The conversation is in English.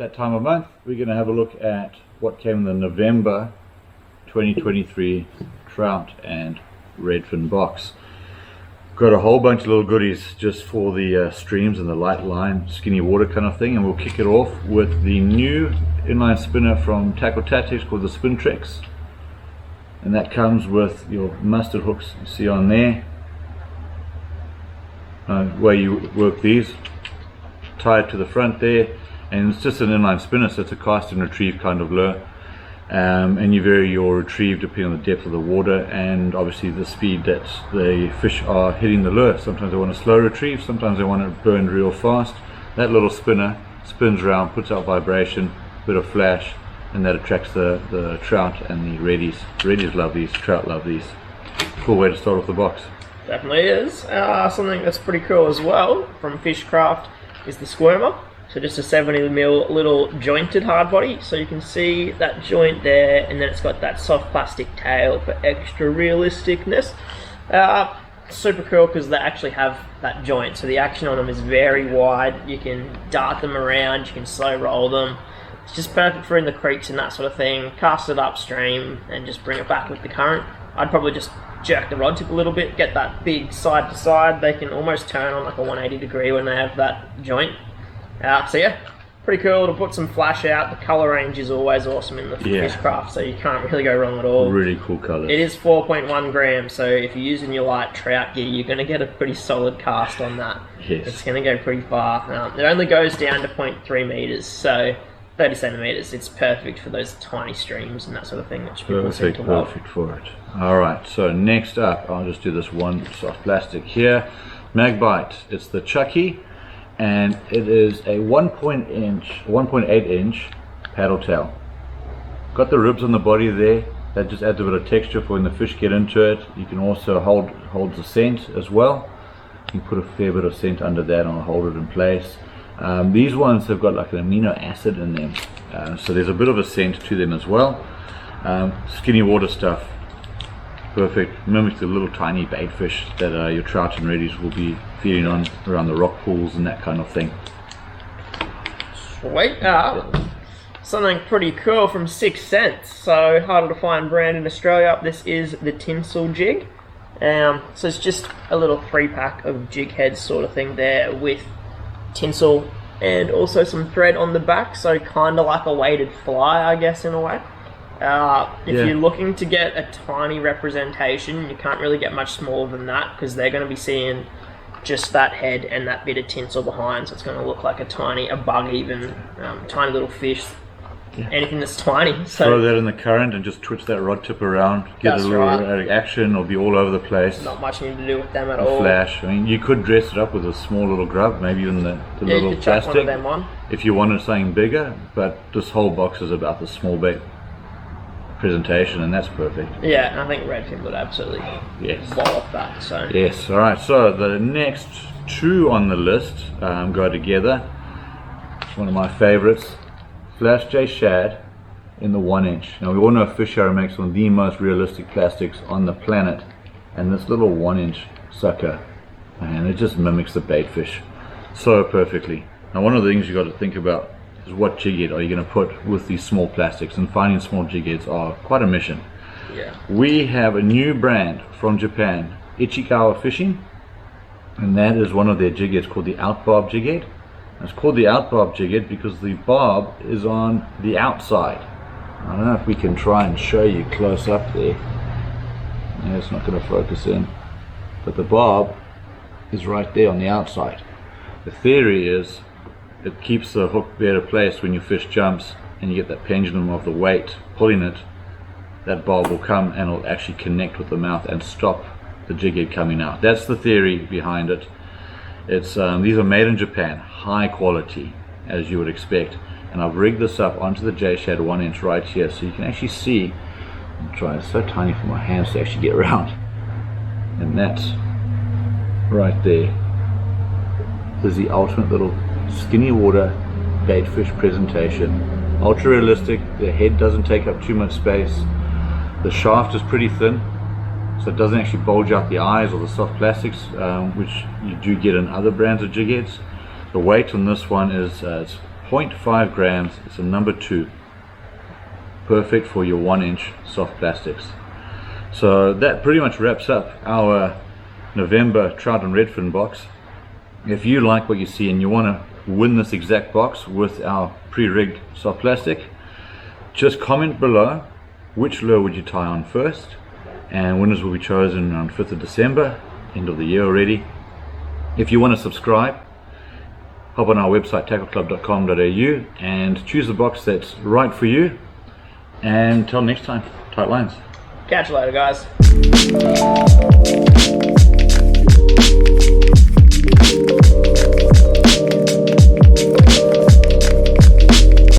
that time of month, we're going to have a look at what came in the November 2023 Trout and Redfin box. Got a whole bunch of little goodies just for the streams and the light line, skinny water kind of thing, and we'll kick it off with the new inline spinner from Tackle Tactics called the Spin Tricks, and that comes with your mustard hooks you see on there. Where you work these, tie it to the front there, and it's just an inline spinner, so it's a cast and retrieve kind of lure, and you vary your retrieve depending on the depth of the water and obviously the speed that the fish are hitting the lure. Sometimes they want a slow retrieve, sometimes they want it burned real fast. That little spinner spins around, puts out vibration, bit of flash, and that attracts the trout and the reddies. Reddies love these, trout love these. Cool way to start off the box. Definitely is. Something that's pretty cool as well from Fishcraft is the Squirmer. So just a 70mm little jointed hard body. So you can see that joint there, and then it's got that soft plastic tail for extra realisticness. Super cool because they actually have that joint, so the action on them is very wide. You can dart them around, you can slow roll them. It's just perfect for in the creeks and that sort of thing. Cast it upstream and just bring it back with the current. I'd probably just jerk the rod tip a little bit, get that big side to side. They can almost turn on like a 180 degree when they have that joint. So yeah, pretty cool to put some flash out. The colour range is always awesome in the Fishcraft, so you can't really go wrong at all. Really cool colours. It is 4.1 grams, so if you're using your light trout gear, you're going to get a pretty solid cast on that. Yes. It's going to go pretty far. It only goes down to 0.3 metres, so 30 centimetres. It's perfect for those tiny streams and that sort of thing, which people seem to love. Perfect for it. Alright, so next up, I'll just do this one soft plastic here. Magbite. It's the Chucky, and it is a 1.8 inch paddle tail. Got the ribs on the body there. That just adds a bit of texture for when the fish get into it. You can also hold the scent as well. You can put a fair bit of scent under that and I'll hold it in place. These ones have got like an amino acid in them, so there's a bit of a scent to them as well. Skinny water stuff, perfect, mimics the little tiny bait fish that your trout and reddies will be feeding on around the rock pools and that kind of thing. Sweet. Something pretty cool from 6 Cents, so harder to find brand in Australia. This is the Tinsel Jig. So it's just a little 3-pack of jig heads sort of thing there with tinsel and also some thread on the back, so kind of like a weighted fly, I guess, in a way. If you're looking to get a tiny representation, you can't really get much smaller than that because they're going to be seeing just that head and that bit of tinsel behind, so it's going to look like a bug even, tiny little fish, anything that's tiny. So throw that in the current and just twitch that rod tip around, get a little action, or be all over the place. Not much need to do with them at all. Flash. I mean, you could dress it up with a small little grub, maybe even the little you could plastic, chuck one of them on if you wanted something bigger, but this whole box is about the small bait presentation, and that's perfect. Yeah, and I think Redfin would absolutely blow off that. So yes. All right, so the next two on the list go together. One of my favorites, Flash J Shad in the 1 inch. Now we all know Fish Arrow makes one of the most realistic plastics on the planet, and this little 1 inch sucker, and it just mimics the bait fish so perfectly. Now one of the things you got to think about is what jig head are you going to put with these small plastics, and finding small jig heads are quite a mission. Yeah. We have a new brand from Japan, Ichikawa Fishing, and that is one of their jig heads called the Out Barb jig head. It's called the Out Barb jig head because the barb is on the outside. I don't know if we can try and show you close up there. Yeah, it's not going to focus in, but the barb is right there on the outside. The theory is it keeps the hook better placed when your fish jumps and you get that pendulum of the weight pulling it. That barb will come and it'll actually connect with the mouth and stop the jig head coming out. That's the theory behind it. It's these are made in Japan, high quality as you would expect, and I've rigged this up onto the J Shad 1 inch right here, so you can actually see. I'll try, it's so tiny for my hands to actually get around, and that's right there. This is the ultimate little skinny water bait fish presentation. Ultra realistic. The head doesn't take up too much space. The shaft is pretty thin, so it doesn't actually bulge out the eyes or the soft plastics, which you do get in other brands of jig heads. The weight on this one is 0.5 grams. It's a number 2. Perfect for your 1-inch soft plastics. So that pretty much wraps up our November Trout and Redfin box. If you like what you see and you want to win this exact box with our pre-rigged soft plastic, just comment below which lure would you tie on first, and winners will be chosen on 5th of December, end of the year already. If you want to subscribe, hop on our website tackleclub.com.au and choose the box that's right for you. And until next time, tight lines. Catch you later, guys.